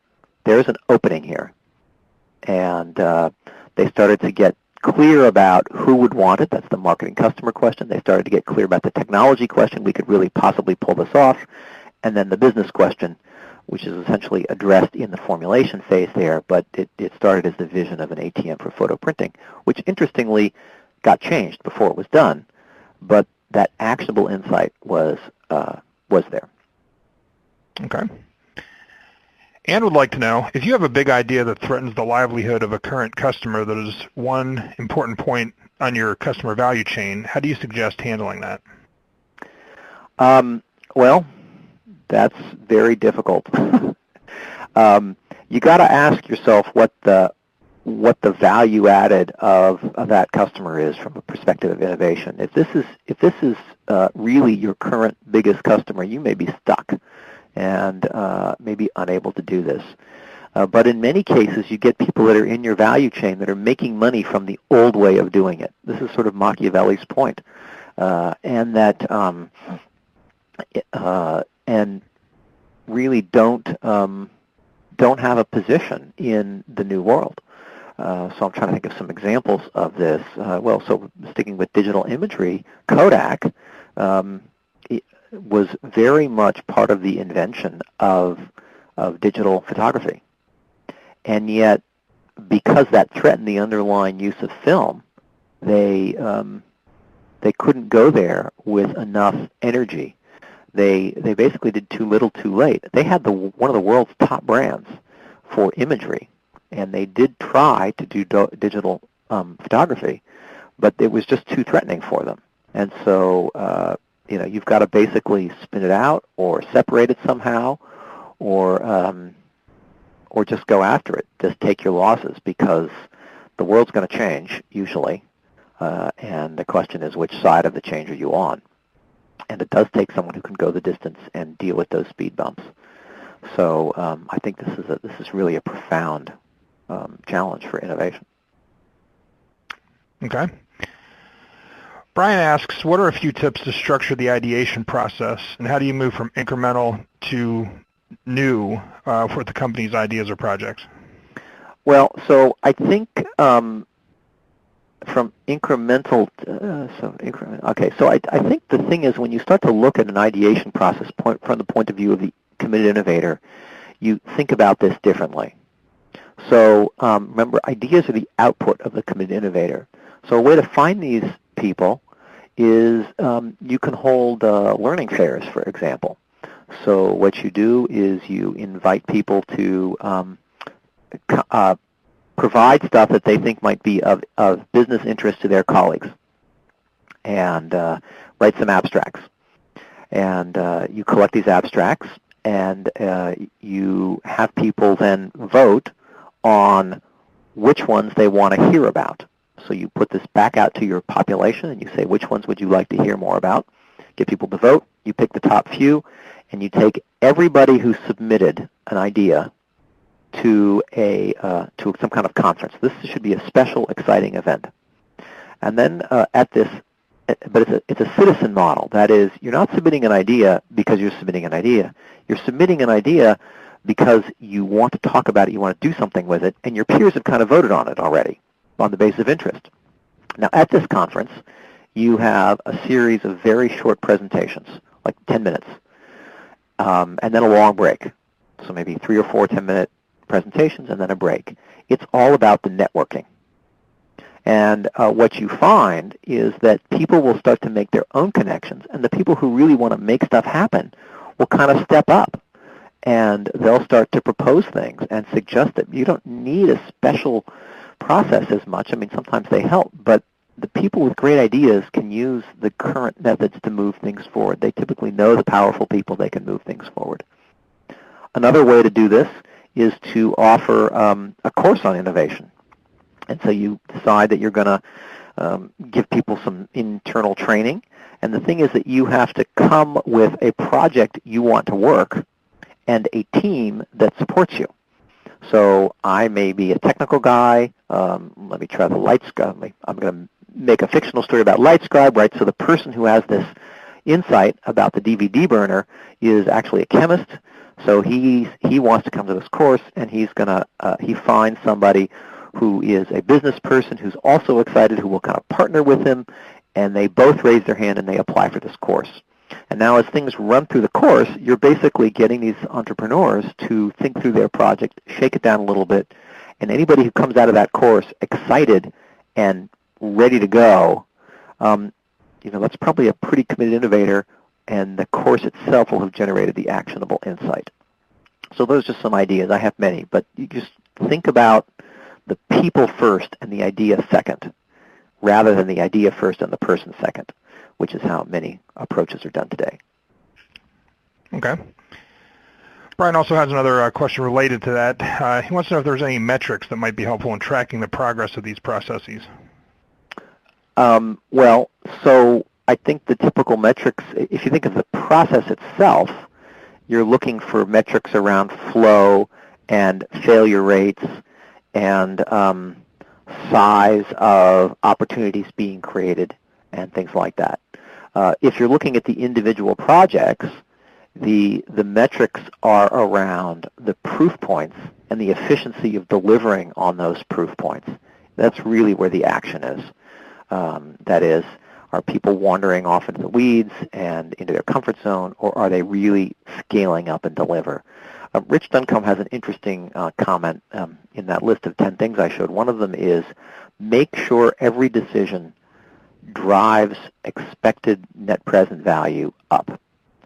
there's an opening here. And they started to get clear about who would want it. That's the marketing customer question. They started to get clear about the technology question. We could really possibly pull this off. And then the business question, which is essentially addressed in the formulation phase there, but it started as the vision of an ATM for photo printing, which interestingly got changed before it was done. But that actionable insight was there. Okay. Ann would like to know, if you have a big idea that threatens the livelihood of a current customer that is one important point on your customer value chain, how do you suggest handling that? Well, that's very difficult. You got to ask yourself what the value added of that customer is from a perspective of innovation. If this is really your current biggest customer, you may be stuck and maybe unable to do this. But in many cases, you get people that are in your value chain that are making money from the old way of doing it. This is sort of Machiavelli's point, and that and really don't have a position in the new world. So I'm trying to think of some examples of this. So sticking with digital imagery, Kodak was very much part of the invention of digital photography. And yet, because that threatened the underlying use of film, they couldn't go there with enough energy. They basically did too little too late. They had one of the world's top brands for imagery, and they did try to do digital photography, but it was just too threatening for them. And so you've got to basically spin it out or separate it somehow, or just go after it. Just take your losses, because the world's going to change usually, and the question is, which side of the change are you on? And it does take someone who can go the distance and deal with those speed bumps. So I think this is really a profound challenge for innovation. Okay. Brian asks, what are a few tips to structure the ideation process, and how do you move from incremental to new for the company's ideas or projects? Well, so I think from incremental, I think the thing is, when you start to look at an ideation process from the point of view of the committed innovator, you think about this differently. So remember, ideas are the output of the committed innovator. So a way to find these people is you can hold learning fairs, for example. So what you do is you invite people to provide stuff that they think might be of business interest to their colleagues, and write some abstracts. And you collect these abstracts, and you have people then vote on which ones they want to hear about. So you put this back out to your population, and you say, which ones would you like to hear more about? Get people to vote. You pick the top few, and you take everybody who submitted an idea to some kind of conference. This should be a special, exciting event. And then but it's a citizen model. That is, you're not submitting an idea because you're submitting an idea. You're submitting an idea because you want to talk about it, you want to do something with it, and your peers have kind of voted on it already on the basis of interest. Now, at this conference, you have a series of very short presentations, like 10 minutes, and then a long break. So maybe 3 or 4 10-minute presentations and then a break. It's all about the networking. And what you find is that people will start to make their own connections, and the people who really want to make stuff happen will kind of step up, and they'll start to propose things and suggest that you don't need a special process as much. I mean, sometimes they help, but the people with great ideas can use the current methods to move things forward. They typically know the powerful people, they can move things forward. Another way to do this is to offer a course on innovation. And so you decide that you're going to give people some internal training. And the thing is that you have to come with a project you want to work and a team that supports you. So I may be a technical guy. Let me try the Lightscribe. I'm going to make a fictional story about Lightscribe, right? So the person who has this insight about the DVD burner is actually a chemist. So he wants to come to this course, and he finds somebody who is a business person who's also excited, who will kind of partner with him, and they both raise their hand and they apply for this course. And now as things run through the course, you're basically getting these entrepreneurs to think through their project, shake it down a little bit, and anybody who comes out of that course excited and ready to go, that's probably a pretty committed innovator, and the course itself will have generated the actionable insight. So those are just some ideas. I have many, but you just think about the people first and the idea second, rather than the idea first and the person second, which is how many approaches are done today. Okay. Brian also has another question related to that. He wants to know if there's any metrics that might be helpful in tracking the progress of these processes. Well, so I think the typical metrics, if you think of the process itself, you're looking for metrics around flow and failure rates and size of opportunities being created and things like that. If you're looking at the individual projects, the metrics are around the proof points and the efficiency of delivering on those proof points. That's really where the action is. That is, are people wandering off into the weeds and into their comfort zone, or are they really scaling up and deliver? Rich Duncombe has an interesting comment in that list of 10 things I showed. One of them is make sure every decision drives expected net present value up.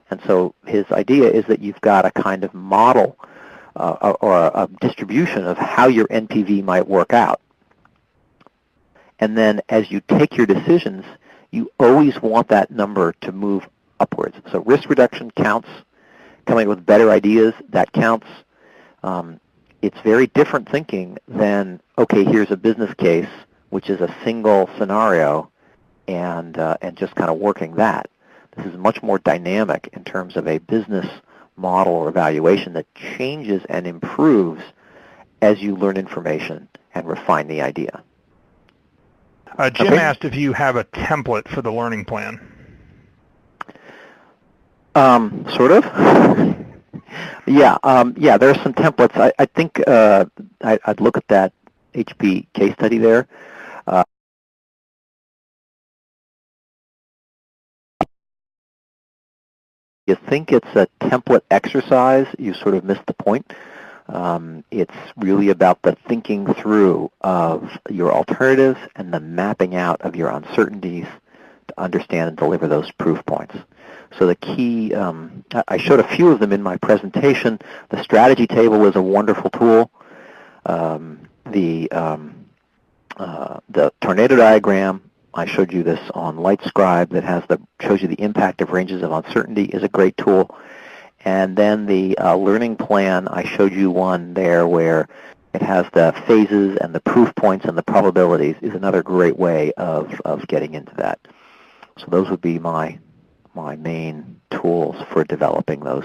And so his idea is that you've got a kind of model or a distribution of how your NPV might work out. And then as you take your decisions, you always want that number to move upwards. So risk reduction counts. Coming up with better ideas, that counts. It's very different thinking than, okay, here's a business case, which is a single scenario, and just kind of working that. This is much more dynamic in terms of a business model or evaluation that changes and improves as you learn information and refine the idea. Jim asked if you have a template for the learning plan. Sort of. Yeah, there are some templates. I think I'd look at that HP case study there. You think it's a template exercise, you sort of missed the point. It's really about the thinking through of your alternatives and the mapping out of your uncertainties to understand and deliver those proof points. So the key, I showed a few of them in my presentation. The strategy table is a wonderful tool. the tornado diagram, I showed you this on Lightscribe that shows you the impact of ranges of uncertainty, is a great tool. And then the learning plan, I showed you one there where it has the phases and the proof points and the probabilities, is another great way of getting into that. So those would be my main tools for developing those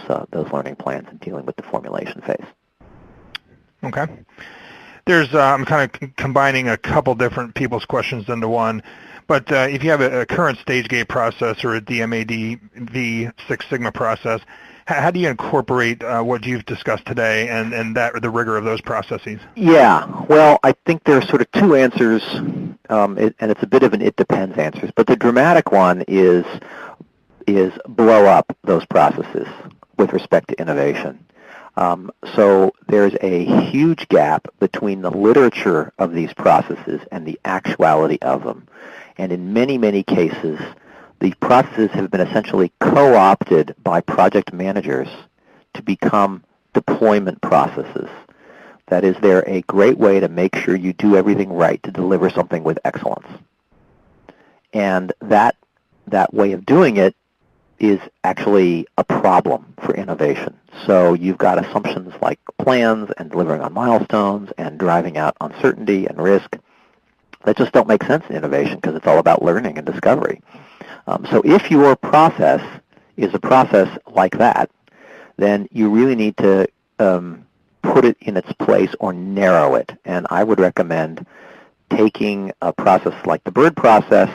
learning plans and dealing with the formulation phase. Okay. I'm kind of combining a couple different people's questions into one. But if you have a current stage gate process or a DMAD Six Sigma process, how do you incorporate what you've discussed today and the rigor of those processes? Yeah, well, I think there are sort of two answers, and it's a bit of an it depends answers. But the dramatic one is blow up those processes with respect to innovation. So there's a huge gap between the literature of these processes and the actuality of them. And in many, many cases, the processes have been essentially co-opted by project managers to become deployment processes. That is, they're a great way to make sure you do everything right to deliver something with excellence. And that way of doing it is actually a problem for innovation. So you've got assumptions like plans and delivering on milestones and driving out uncertainty and risk that just don't make sense in innovation because it's all about learning and discovery. So if your process is a process like that, then you really need to put it in its place or narrow it. And I would recommend taking a process like the BIRD process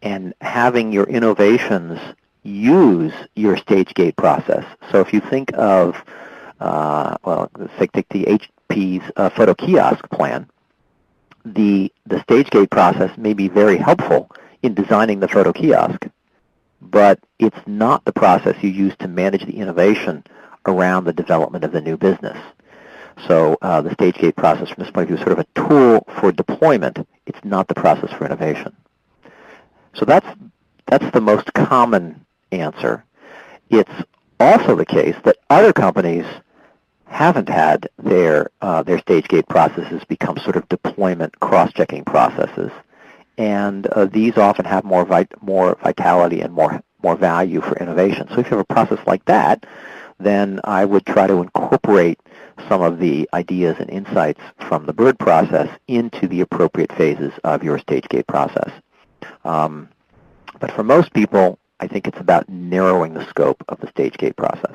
and having your innovations use your stage gate process. So if you think of, let's take the HP's photo kiosk plan, the stage gate process may be very helpful in designing the photo kiosk, but it's not the process you use to manage the innovation around the development of the new business. So the stage gate process from this point of view is sort of a tool for deployment. It's not the process for innovation. So that's the most common answer. It's also the case that other companies haven't had their stage gate processes become sort of deployment cross-checking processes, and these often have more vitality and more value for innovation. So if you have a process like that, then I would try to incorporate some of the ideas and insights from the BIRD process into the appropriate phases of your stage gate process. But for most people, I think it's about narrowing the scope of the stage gate process.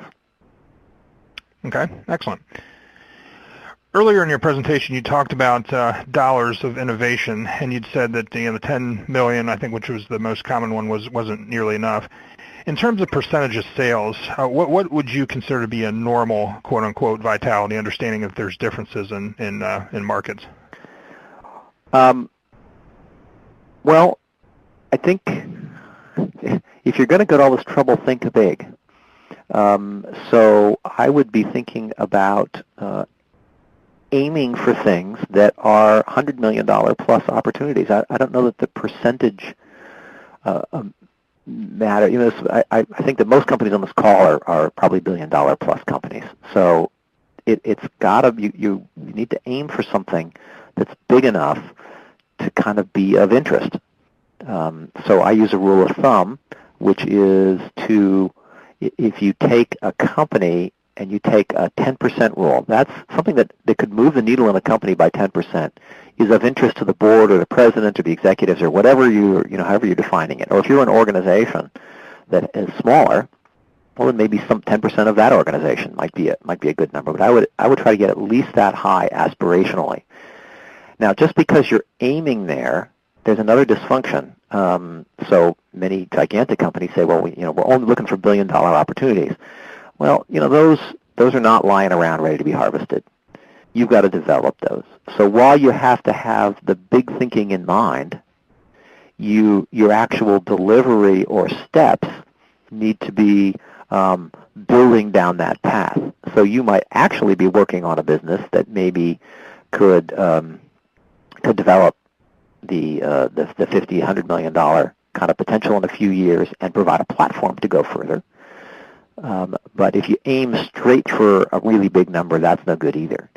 Okay, excellent. Earlier in your presentation, you talked about dollars of innovation, and you'd said that the 10 million, I think, which was the most common one, wasn't nearly enough. In terms of percentage of sales, what would you consider to be a normal, quote-unquote, vitality, understanding if there's differences in markets? Well, I think if you're going to go to all this trouble, think big. So I would be thinking about aiming for things that are $100 million plus opportunities. I don't know that the percentage matter. I think that most companies on this call are probably $1 billion plus companies. So it's got to, you need to aim for something that's big enough to kind of be of interest. So I use a rule of thumb, which is if you take a company and you take a 10% rule, that's something that could move the needle in a company by 10%, is of interest to the board or the president or the executives or whatever however you're defining it. Or if you're an organization that is smaller, well, then maybe some 10% of that organization might be a good number. But I would try to get at least that high aspirationally. Now, just because you're aiming there, there's another dysfunction. So many gigantic companies say, well, we're only looking for $1 billion opportunities. Well, those are not lying around ready to be harvested. You've got to develop those. So while you have to have the big thinking in mind, your actual delivery or steps need to be building down that path. So you might actually be working on a business that maybe could develop the $50, $100 million kind of potential in a few years and provide a platform to go further. But if you aim straight for a really big number, that's no good either.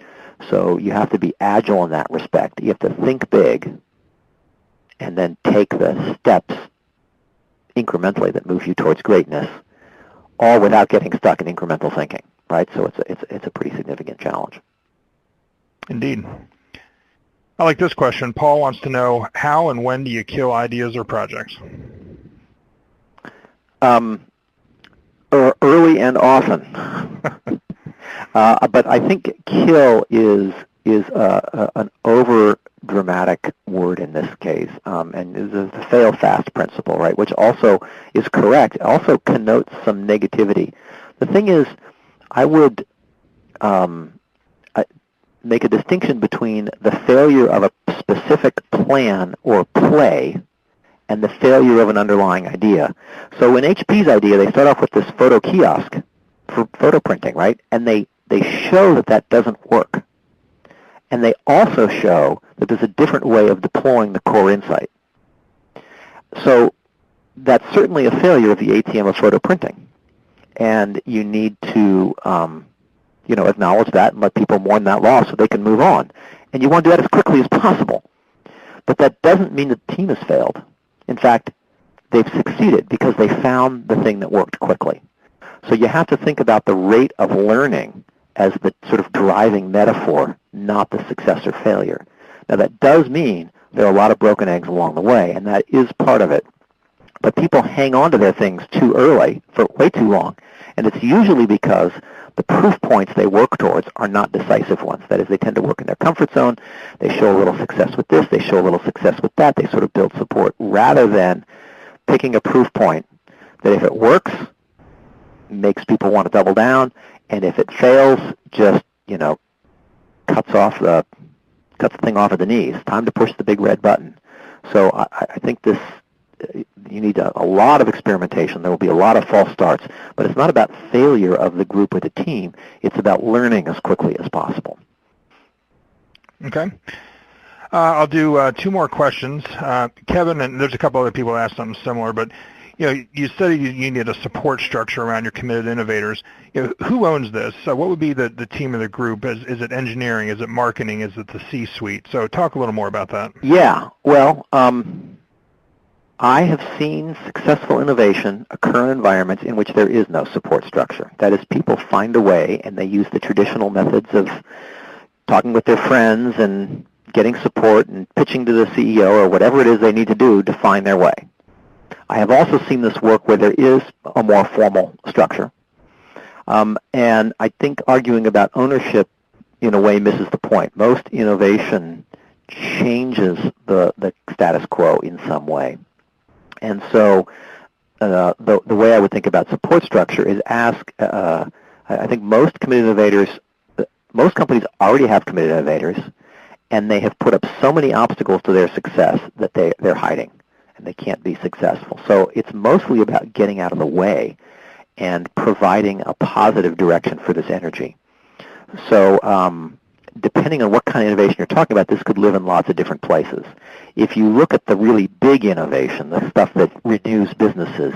So you have to be agile in that respect. You have to think big and then take the steps incrementally that move you towards greatness, all without getting stuck in incremental thinking, right? So it's a pretty significant challenge. Indeed. I like this question. Paul wants to know, how and when do you kill ideas or projects? Early and often. But I think kill is an over-dramatic word in this case, and is the fail-fast principle, right, which also is correct. It also connotes some negativity. The thing is, I would make a distinction between the failure of a specific plan or play and the failure of an underlying idea. So in HP's idea, they start off with this photo kiosk for photo printing, right? And they show that that doesn't work. And they also show that there's a different way of deploying the core insight. So that's certainly a failure of the ATM of photo printing. And you need to acknowledge that and let people mourn that loss so they can move on. And you want to do that as quickly as possible. But that doesn't mean the team has failed. In fact, they've succeeded because they found the thing that worked quickly. So you have to think about the rate of learning as the sort of driving metaphor, not the success or failure. Now that does mean there are a lot of broken eggs along the way, and that is part of it. But people hang on to their things too early for way too long. And it's usually because the proof points they work towards are not decisive ones. That is, they tend to work in their comfort zone. They show a little success with this. They show a little success with that. They sort of build support rather than picking a proof point that if it works, makes people want to double down, and if it fails, just, cuts the thing off at the knees. Time to push the big red button. So I think you need a lot of experimentation. There will be a lot of false starts, but it's not about failure of the group or the team. It's about learning as quickly as possible. Okay. I'll do two more questions. Kevin, and there's a couple other people who asked something similar, but you said you needed a support structure around your committed innovators. Who owns this? So what would be the team of the group? Is it engineering? Is it marketing? Is it the C-suite? So talk a little more about that. Yeah. Well, I have seen successful innovation occur in environments in which there is no support structure. That is, people find a way, and they use the traditional methods of talking with their friends and getting support and pitching to the CEO or whatever it is they need to do to find their way. I have also seen this work where there is a more formal structure. And I think arguing about ownership in a way misses the point. Most innovation changes the status quo in some way. And so the way I would think about support structure is I think most committed innovators, most companies already have committed innovators, and they have put up so many obstacles to their success that they're hiding, and they can't be successful. So it's mostly about getting out of the way and providing a positive direction for this energy. So depending on what kind of innovation you're talking about, this could live in lots of different places. If you look at the really big innovation, the stuff that renews businesses,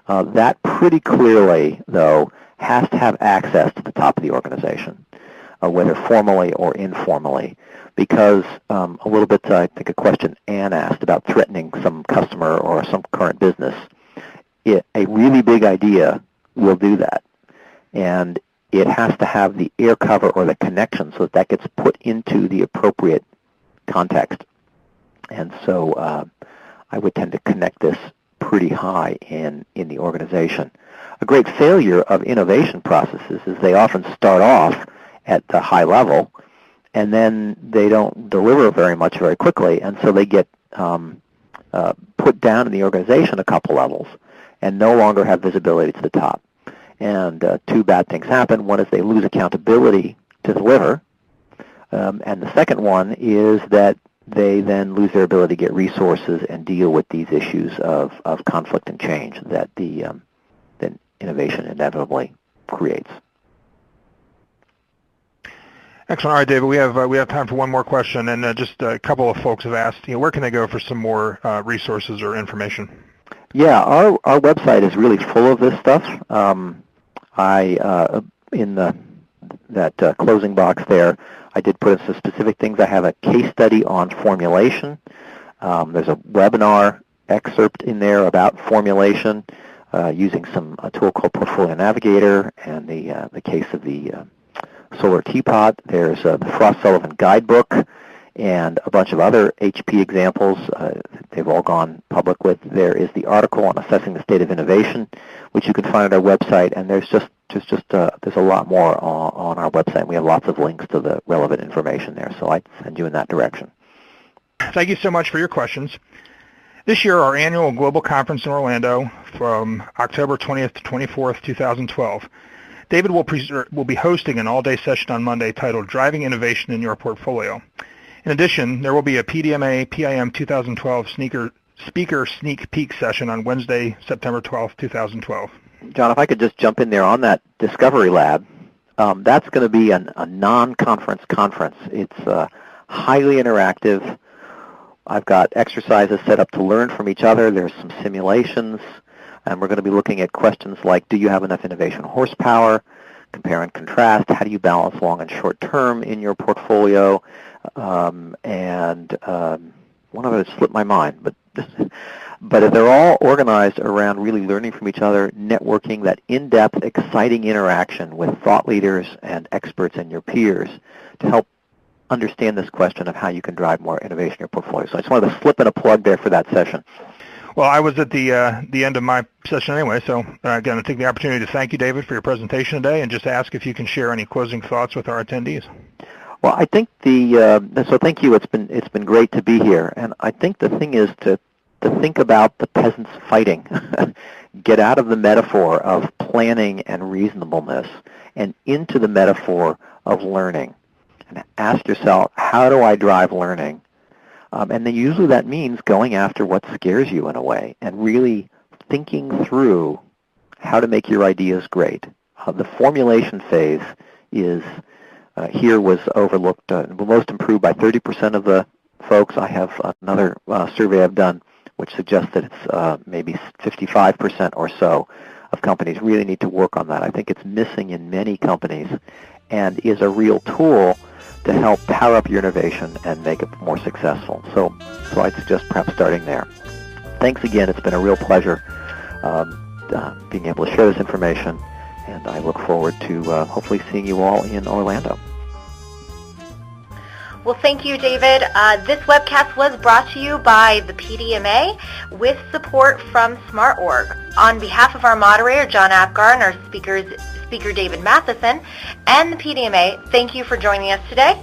that pretty clearly, though, has to have access to the top of the organization, whether formally or informally, because a little bit, I think, a question Ann asked about threatening some customer or some current business. A really big idea will do that, and it has to have the air cover or the connection so that gets put into the appropriate context. And so I would tend to connect this pretty high in the organization. A great failure of innovation processes is they often start off at the high level, and then they don't deliver very much very quickly, and so they get put down in the organization a couple levels and no longer have visibility to the top. And two bad things happen. One is they lose accountability to deliver, and the second one is that they then lose their ability to get resources and deal with these issues of conflict and change that that innovation inevitably creates. Excellent. All right, David, we have time for one more question, and just a couple of folks have asked, where can they go for some more resources or information? Yeah, our website is really full of this stuff. In the closing box there, I did put in some specific things. I have a case study on formulation. There's a webinar excerpt in there about formulation using a tool called Portfolio Navigator and the case of the solar teapot. There's the Frost-Sullivan guidebook and a bunch of other HP examples. They've all gone public with. There is the article on assessing the state of innovation, which you can find at our website, and there's a lot more on our website. We have lots of links to the relevant information there, so I'd send you in that direction. Thank you so much for your questions. This year, our annual global conference in Orlando from October 20th to 24th, 2012. David will be hosting an all-day session on Monday titled Driving Innovation in Your Portfolio. In addition, there will be a PDMA PIM 2012 speaker sneak peek session on Wednesday, September 12th, 2012. John, if I could just jump in there on that Discovery Lab, that's going to be a non-conference conference. It's highly interactive. I've got exercises set up to learn from each other. There's some simulations, and we're going to be looking at questions like, do you have enough innovation horsepower? Compare and contrast. How do you balance long and short term in your portfolio? One of it slipped my mind, but they're all organized around really learning from each other, networking, that in-depth, exciting interaction with thought leaders and experts and your peers to help understand this question of how you can drive more innovation in your portfolio. So I just wanted to slip in a plug there for that session. Well, I was at the end of my session anyway, so again, I take the opportunity to thank you, David, for your presentation today, and just ask if you can share any closing thoughts with our attendees. Well, I think so thank you. It's been great to be here, and I think the thing is to think about the peasants fighting. Get out of the metaphor of planning and reasonableness and into the metaphor of learning, and ask yourself, how do I drive learning? And then usually that means going after what scares you in a way and really thinking through how to make your ideas great. The formulation phase is here was overlooked, most improved by 30% of the folks. I have another survey I've done which suggests that it's maybe 55% or so of companies really need to work on that. I think it's missing in many companies and is a real tool to help power up your innovation and make it more successful. So I'd suggest perhaps starting there. Thanks again. It's been a real pleasure being able to share this information, and I look forward to hopefully seeing you all in Orlando. Well, thank you, David. This webcast was brought to you by the PDMA with support from SmartOrg. On behalf of our moderator, John Apgar, and our speaker David Matheson, and the PDMA, thank you for joining us today.